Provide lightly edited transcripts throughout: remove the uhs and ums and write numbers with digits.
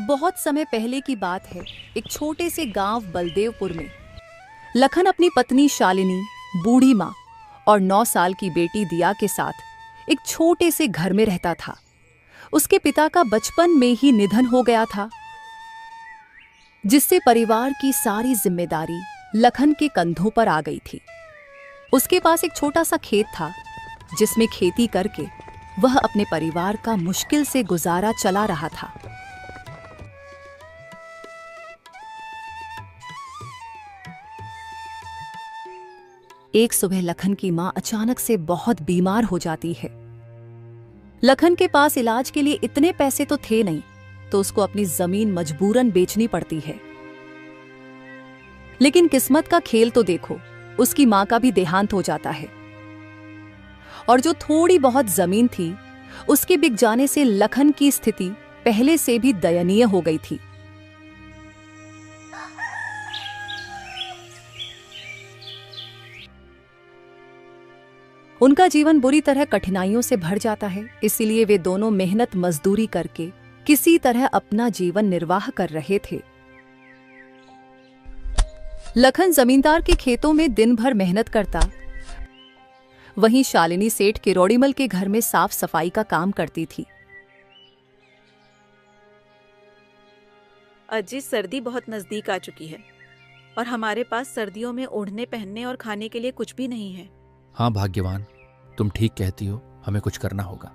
बहुत समय पहले की बात है। एक छोटे से गांव बलदेवपुर में लखन अपनी पत्नी शालिनी, बूढ़ी माँ और 9 साल की बेटी दिया के साथ एक छोटे से घर में रहता था। उसके पिता का बचपन में ही निधन हो गया था, जिससे परिवार की सारी जिम्मेदारी लखन के कंधों पर आ गई थी। उसके पास एक छोटा सा खेत था, जिसमें खेती करके वह अपने परिवार का मुश्किल से गुजारा चला रहा था। एक सुबह लखन की मां अचानक से बहुत बीमार हो जाती है। लखन के पास इलाज के लिए इतने पैसे तो थे नहीं, तो उसको अपनी जमीन मजबूरन बेचनी पड़ती है। लेकिन किस्मत का खेल तो देखो, उसकी मां का भी देहांत हो जाता है और जो थोड़ी बहुत जमीन थी उसके बिक जाने से लखन की स्थिति पहले से भी दयनीय हो गई थी। उनका जीवन बुरी तरह कठिनाइयों से भर जाता है, इसीलिए वे दोनों मेहनत मजदूरी करके किसी तरह अपना जीवन निर्वाह कर रहे थे। लखन जमींदार के खेतों में दिन भर मेहनत करता, वहीं शालिनी सेठ किरोड़ीमल के घर में साफ सफाई का काम करती थी। अजी, सर्दी बहुत नजदीक आ चुकी है और हमारे पास सर्दियों में ओढ़ने, पहनने और खाने के लिए कुछ भी नहीं है। हाँ भाग्यवान, तुम ठीक कहती हो, हमें कुछ करना होगा।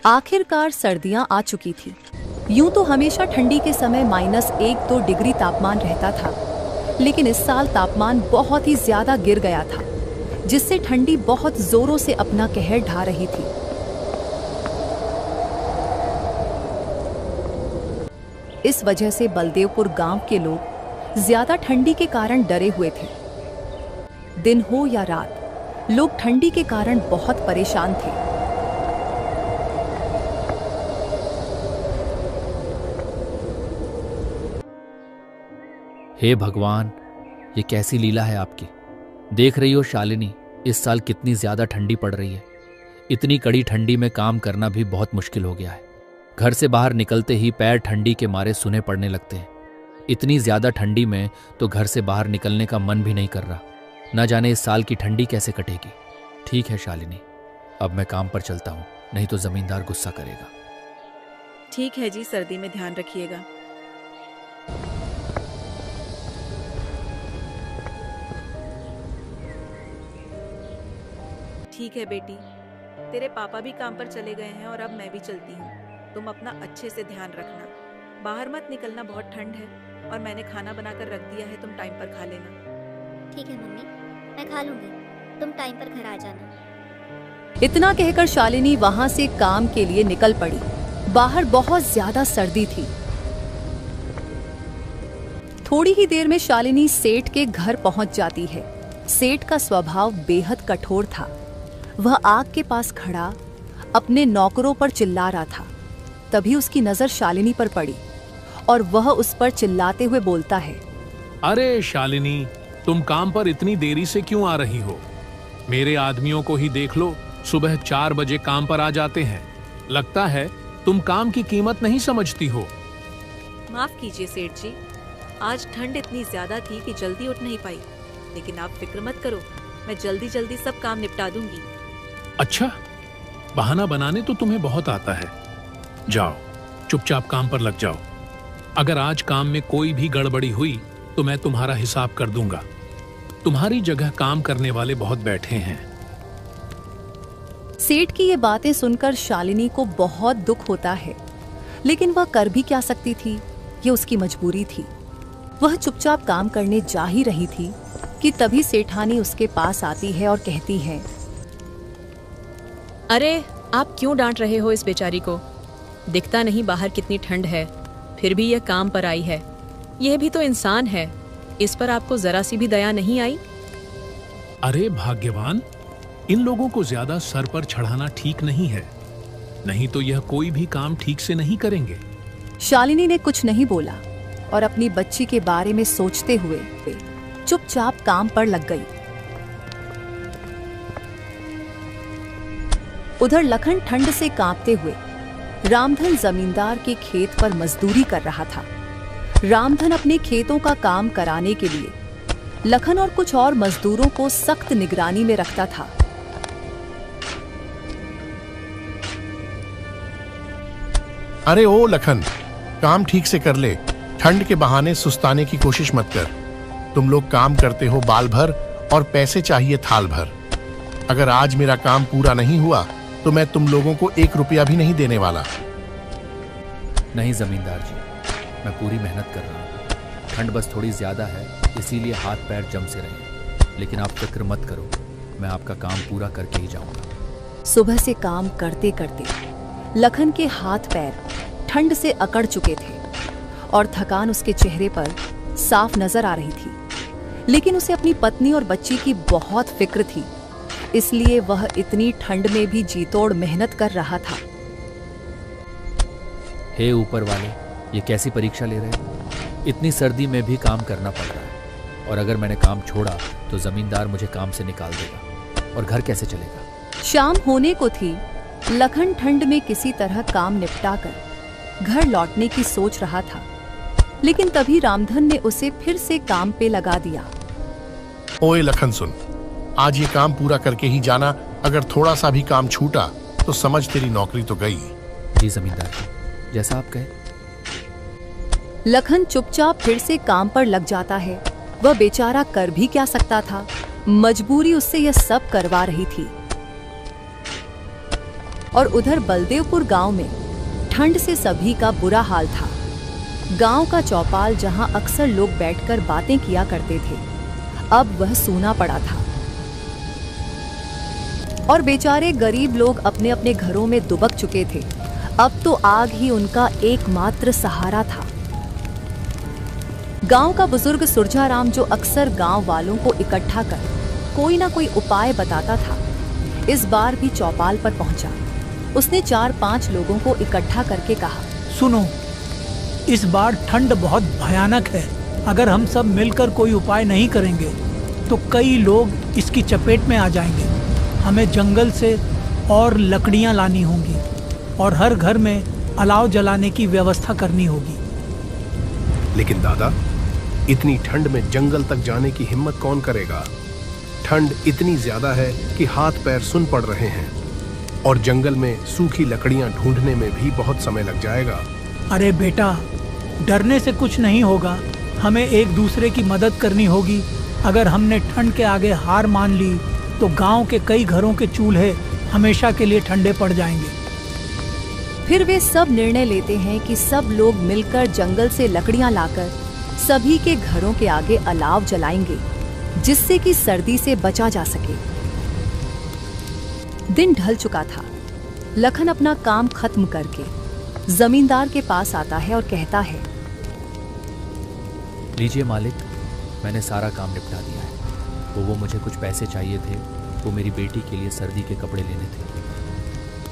आखिरकार सर्दियां आ चुकी थी। यूं तो हमेशा ठंडी के समय -1-2 डिग्री तापमान रहता था, लेकिन इस साल तापमान बहुत ही ज्यादा गिर गया था, जिससे ठंडी बहुत जोरों से अपना कहर ढा रही थी। इस वजह से बलदेवपुर गांव के लोग ज्यादा ठंडी के कारण डरे हुए थे। दिन हो या रात, लोग ठंडी के कारण बहुत परेशान थे। हे भगवान, ये कैसी लीला है आपकी। देख रही हो शालिनी, इस साल कितनी ज्यादा ठंडी पड़ रही है। इतनी कड़ी ठंडी में काम करना भी बहुत मुश्किल हो गया है। घर से बाहर निकलते ही पैर ठंडी के मारे सूने पड़ने लगते हैं। इतनी ज्यादा ठंडी में तो घर से बाहर निकलने का मन भी नहीं कर रहा। न जाने इस साल की ठंडी कैसे कटेगी। ठीक है शालिनी, अब मैं काम पर चलता हूँ, नहीं तो जमींदार गुस्सा करेगा। ठीक है जी, सर्दी में ध्यान रखिएगा। ठीक है बेटी, तेरे पापा भी काम पर चले गए हैं और अब मैं भी चलती हूँ। तुम अपना अच्छे से ध्यान रखना, बाहर मत निकलना, बहुत ठंड है और मैंने खाना बनाकर रख दिया है, तुम टाइम पर खा लेना। ठीक है मम्मी, मैं खा लूंगी, तुम टाइम पर घर आ जाना। इतना कहकर शालिनी वहां से काम के लिए निकल पड़ी। बाहर बहुत ज्यादा सर्दी थी। थोड़ी ही देर में शालिनी सेठ के घर पहुंच जाती है। सेठ का स्वभाव बेहद कठोर था। वह आग के पास खड़ा अपने नौकरों पर चिल्ला रहा था। तभी उसकी नजर शालिनी पर पड़ी और वह उस पर चिल्लाते हुए बोलता है, अरे शालिनी, तुम काम पर इतनी देरी से क्यों आ रही हो? मेरे आदमियों को ही देख लो, सुबह 4 बजे काम पर आ जाते हैं। लगता है तुम काम की कीमत नहीं समझती हो। माफ कीजिए सेठ जी, आज ठंड इतनी ज्यादा थी कि जल्दी उठ नहीं पाई, लेकिन आप फिक्र मत करो, मैं जल्दी जल्दी सब काम निपटा दूंगी। अच्छा, बहाना बनाने तो तुम्हें बहुत आता है। जाओ, चुपचाप काम पर लग जाओ। अगर आज काम में कोई भी गड़बड़ी हुई तो मैं तुम्हारा हिसाब कर दूंगा। तुम्हारी जगह काम करने वाले बहुत बैठे हैं। सेठ की ये बातें सुनकर शालिनी को बहुत दुख होता है, लेकिन वह कर भी क्या सकती थी, ये उसकी मजबूरी थी। वह चुपचाप काम करने जा ही रही थी कि तभी सेठानी उसके पास आती है और कहती है, अरे आप क्यों डांट रहे हो इस बेचारी को? दिखता नहीं बाहर कितनी ठंड है, फिर भी यह काम पर आई है। यह भी तो इंसान है, इस पर आपको जरा सी भी दया नहीं आई? अरे भाग्यवान, इन लोगों को ज्यादा सर पर चढ़ाना ठीक नहीं है, नहीं तो यह कोई भी काम ठीक से नहीं करेंगे। शालिनी ने कुछ नहीं बोला और अपनी बच्ची के बारे में सोचते हुए चुपचाप काम पर लग गई। उधर लखन ठंड से कांपते हुए रामधन जमींदार के खेत पर मजदूरी कर रहा था। रामधन अपने खेतों का काम कराने के लिए लखन और कुछ और मजदूरों को सख्त निगरानी में रखता था। अरे ओ लखन, काम ठीक से कर ले। ठंड के बहाने सुस्ताने की कोशिश मत कर। तुम लोग काम करते हो बाल भर और पैसे चाहिए थाल भर। अगर आज मेरा काम पूरा नहीं हुआ तो मैं तुम लोगों को 1 रुपया भी नहीं देने वाला। नहीं जमींदार जी, मैं पूरी मेहनत कर रहा हूँ। ठंड बस थोड़ी ज्यादा है, इसीलिए हाथ पैर जम से रहे। लेकिन आप फिक्र मत करो, मैं आपका काम पूरा करके ही जाऊंगा। सुबह से काम करते करते लखन के हाथ पैर ठंड से अकड़ चुके थे और थकान उसके चेहरे पर साफ नजर आ रही थी। लेकिन उसे अपनी पत्नी और बच्ची की बहुत फिक्र थी, इसलिए वह इतनी ठंड में भी जीतोड़ मेहनत कर रहा था। हे ऊपर वाले, ये कैसी परीक्षा ले रहे हैं? इतनी सर्दी में भी काम करना पड़ रहा है, और अगर मैंने काम छोड़ा तो जमींदार मुझे काम से निकाल देगा, और घर कैसे चलेगा? शाम होने को थी। लखन ठंड में किसी तरह काम निपटाकर घर लौटने की सोच रहा था, लेकिन तभी रामधन ने उसे फिर से काम पे लगा दिया। ओए लखन सुन, आज ये काम पूरा करके ही जाना। अगर थोड़ा सा भी काम छूटा तो समझ तेरी नौकरी तो गई। जी जमींदार जी, जैसा आप कहे। लखन चुपचाप फिर से काम पर लग जाता है। वह बेचारा कर भी क्या सकता था, मजबूरी उससे यह सब करवा रही थी। और उधर बलदेवपुर गांव में ठंड से सभी का बुरा हाल था। गांव का चौपाल जहां अक्सर लोग बैठकर बातें किया करते थे, अब वह सूना पड़ा था और बेचारे गरीब लोग अपने अपने घरों में दुबक चुके थे। अब तो आग ही उनका एकमात्र सहारा था। गांव का बुजुर्ग सुरजाराम, जो अक्सर गांव वालों को इकट्ठा कर कोई ना कोई उपाय बताता था, इस बार भी चौपाल पर पहुंचा। उसने 4-5 लोगों को इकट्ठा करके कहा, सुनो, इस बार ठंड बहुत भयानक है। अगर हम सब मिलकर कोई उपाय नहीं करेंगे तो कई लोग इसकी चपेट में आ जाएंगे। हमें जंगल से और लकड़ियां लानी होंगी और हर घर में अलाव जलाने की व्यवस्था करनी होगी। लेकिन दादा, इतनी ठंड में जंगल तक जाने की हिम्मत कौन करेगा? ठंड इतनी ज्यादा है कि हाथ पैर सुन पड़ रहे हैं, और जंगल में सूखी लकड़ियां ढूंढने में भी बहुत समय लग जाएगा। अरे बेटा, डरने से कुछ नहीं होगा। हमें एक दूसरे की मदद करनी होगी। अगर हमने ठंड के आगे हार मान ली तो गांव के कई घरों के चूल्हे हमेशा के लिए ठंडे पड़ जाएंगे। फिर वे सब निर्णय लेते हैं कि सब लोग मिलकर जंगल से लकड़ियां लाकर सभी के घरों के आगे अलाव जलाएंगे, जिससे कि सर्दी से बचा जा सके। दिन ढल चुका था। लखन अपना काम खत्म करके जमींदार के पास आता है और कहता है, लीजिए मालिक, मैंने सारा काम निपटा दिया है। वो मुझे कुछ पैसे चाहिए थे, वो मेरी बेटी के लिए सर्दी के कपड़े लेने थे।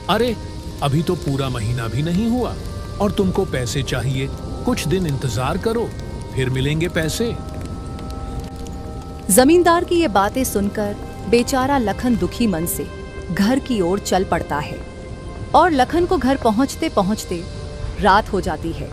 अरे, अभी तो पूरा महीना भी नहीं हुआ और तुमको पैसे चाहिए? कुछ दिन इंतजार करो, फिर मिलेंगे पैसे। जमींदार की ये बातें सुनकर बेचारा लखन दुखी मन से घर की ओर चल पड़ता है और लखन को घर पहुंचते पहुंचते रात हो जाती है।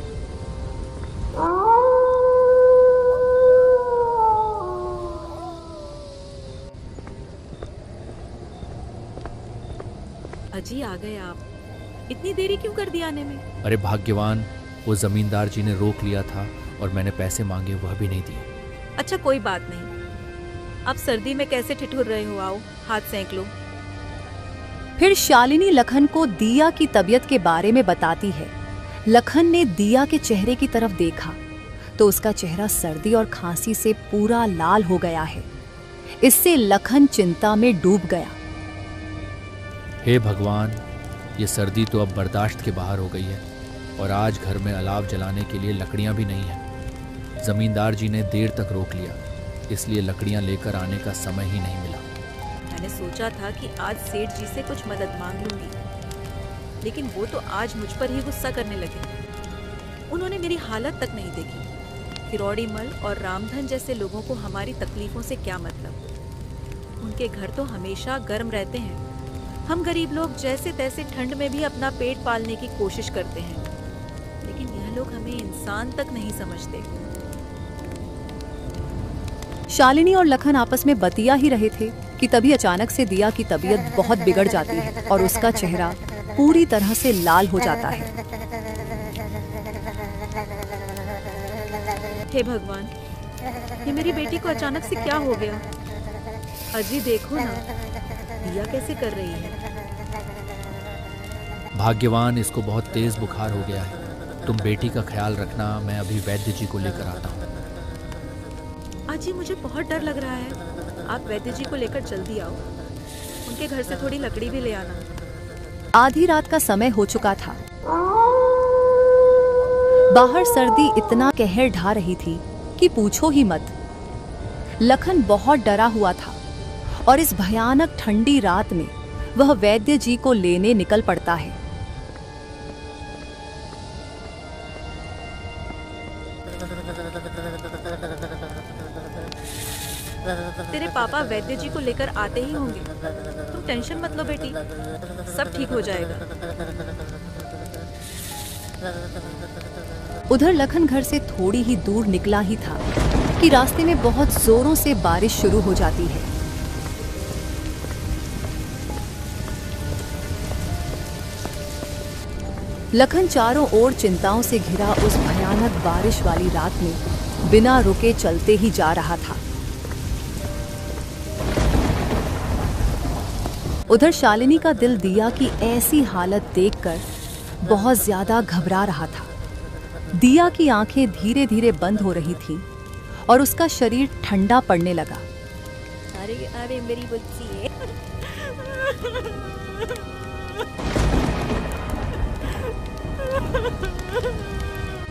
अजी, आ गए आप। इतनी देरी क्यों कर दी आने में? अरे भाग्यवान, वो जमींदार जी ने रोक लिया था और मैंने पैसे मांगे, वह भी नहीं दिए। अच्छा, कोई बात नहीं। अब सर्दी में कैसे ठिठुर रहे हो? आओ, हाथ सेंक लो। फिर शालिनी लखन को दिया की तबीयत के बारे में बताती है। लखन ने दिया के चेहरे की तरफ देखा तो उसका चेहरा सर्दी और खांसी से पूरा लाल हो गया है। इससे लखन चिंता में डूब गया। हे भगवान, ये सर्दी तो अब बर्दाश्त के बाहर हो गई है और आज घर में अलाव जलाने के लिए लकड़ियां भी नहीं हैं। जमींदार जी ने देर तक रोक लिया, इसलिए लकड़ियां लेकर आने का समय ही नहीं मिला। मैंने सोचा था कि आज सेठ जी से कुछ मदद मांग लूंगी, लेकिन वो तो आज मुझ पर ही गुस्सा करने लगे। उन्होंने मेरी हालत तक नहीं देखी। किरोड़ी मल और रामधन जैसे लोगों को हमारी तकलीफों से क्या मतलब? उनके घर तो हमेशा गर्म रहते हैं, हम गरीब लोग जैसे तैसे ठंड में भी अपना पेट पालने की कोशिश करते हैं, लेकिन यह लोग हमें इंसान तक नहीं समझते। शालिनी और लखन आपस में बतिया ही रहे थे कि तभी अचानक से दिया की तबीयत बहुत बिगड़ जाती है और उसका चेहरा पूरी तरह से लाल हो जाता है। हे भगवान, ये मेरी बेटी को अचानक से क्या हो गया? अजी देखो ना, दिया कैसे कर रही है। भाग्यवान, इसको बहुत तेज बुखार हो गया है। तुम बेटी का ख्याल रखना, मैं अभी वैद्य जी को लेकर आता हूँ। अजी मुझे बहुत डर लग रहा है, आप वैद्य जी को लेकर जल्दी आओ। उनके घर से थोड़ी लकड़ी भी ले आना। आधी रात का समय हो चुका था। बाहर सर्दी इतना कहर ढा रही थी कि पूछो ही मत। लखन बहुत डरा हुआ था और इस भयानक ठंडी रात में वह वैद्य जी को लेने निकल पड़ता है। तेरे पापा वैद्य जी को लेकर आते ही होंगे, तुम टेंशन मत लो बेटी, सब ठीक हो जाएगा। उधर लखन घर से थोड़ी ही दूर निकला ही था कि रास्ते में बहुत जोरों से बारिश शुरू हो जाती है। लखन चारों ओर चिंताओं से घिरा उस भयानक बारिश वाली रात में बिना रुके चलते ही जा रहा था। उधर शालिनी का दिल दिया की ऐसी हालत देखकर बहुत ज्यादा घबरा रहा था। दिया की आंखें धीरे धीरे बंद हो रही थीं और उसका शरीर ठंडा पड़ने लगा। अरे अरे मेरी बच्ची है।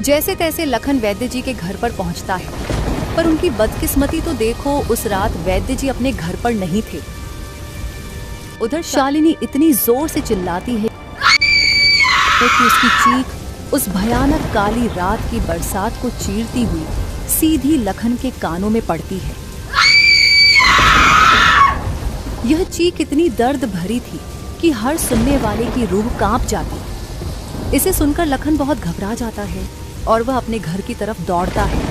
जैसे तैसे लखन वैद्य जी के घर पर पहुंचता है, पर उनकी बदकिस्मती तो देखो, उस रात वैद्य जी अपने घर पर नहीं थे। उधर शालिनी इतनी जोर से चिल्लाती है कि उसकी चीख उस भयानक काली रात की बरसात को चीरती हुई सीधी लखन के कानों में पड़ती है। यह चीख इतनी दर्द भरी थी कि हर सुनने वाले की रूह कांप जाती। इसे सुनकर लखन बहुत घबरा जाता है और वह अपने घर की तरफ दौड़ता है।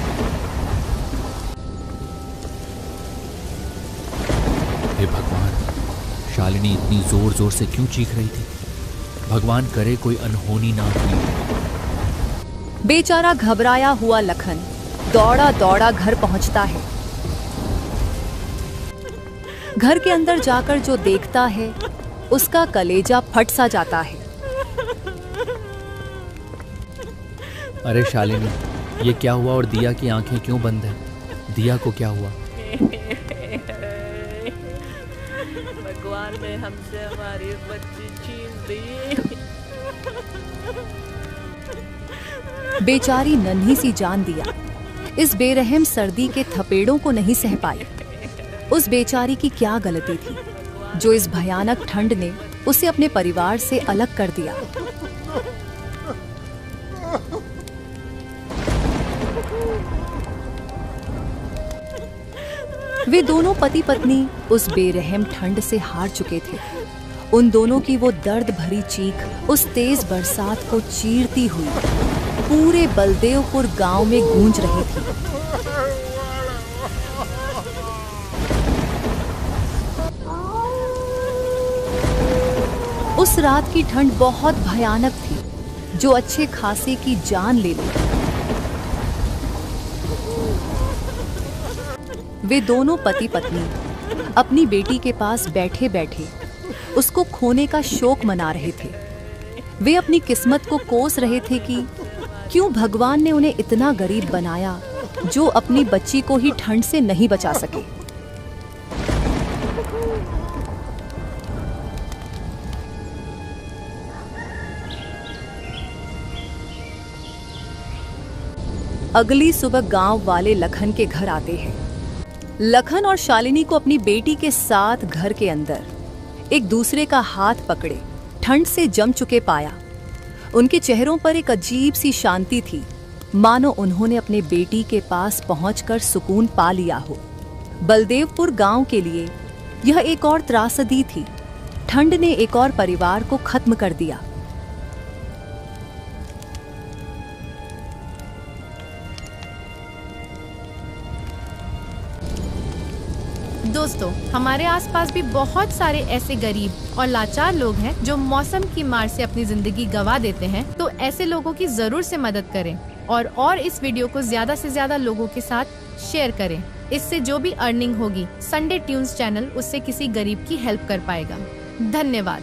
हे भगवान, शालिनी इतनी जोर जोर से क्यों चीख रही थी? भगवान करे कोई अनहोनी ना हुई। बेचारा घबराया हुआ लखन दौड़ा दौड़ा घर पहुंचता है। घर के अंदर जाकर जो देखता है उसका कलेजा फट सा जाता है। अरे शालिनी, ये क्या हुआ और दिया की आंखें क्यों बंद हैं? दिया को क्या हुआ? भगवान ने हमसे हमारी बच्ची छीन ली। बेचारी नन्ही सी जान दिया इस बेरहम सर्दी के थपेड़ों को नहीं सह पाई। उस बेचारी की क्या गलती थी जो इस भयानक ठंड ने उसे अपने परिवार से अलग कर दिया। वे दोनों पति पत्नी उस बेरहम ठंड से हार चुके थे। उन दोनों की वो दर्द भरी चीख उस तेज बरसात को चीरती हुई पूरे बलदेवपुर गांव में गूंज रही थी। उस रात की ठंड बहुत भयानक थी जो अच्छे खासे की जान ले ली। वे दोनों पति पत्नी अपनी बेटी के पास बैठे बैठे उसको खोने का शोक मना रहे थे। वे अपनी किस्मत को कोस रहे थे कि क्यों भगवान ने उन्हें इतना गरीब बनाया जो अपनी बच्ची को ही ठंड से नहीं बचा सके। अगली सुबह गांव वाले लखन के घर आते हैं। लखन और शालिनी को अपनी बेटी के साथ घर के अंदर एक दूसरे का हाथ पकड़े ठंड से जम चुके पाया। उनके चेहरों पर एक अजीब सी शांति थी, मानो उन्होंने अपने बेटी के पास पहुंचकर सुकून पा लिया हो। बलदेवपुर गांव के लिए यह एक और त्रासदी थी। ठंड ने एक और परिवार को खत्म कर दिया। दोस्तों, हमारे आसपास भी बहुत सारे ऐसे गरीब और लाचार लोग हैं जो मौसम की मार से अपनी जिंदगी गंवा देते हैं। तो ऐसे लोगों की जरूर से मदद करें और इस वीडियो को ज्यादा से ज्यादा लोगों के साथ शेयर करें। इससे जो भी अर्निंग होगी संडे ट्यून्स चैनल उससे किसी गरीब की हेल्प कर पाएगा। धन्यवाद।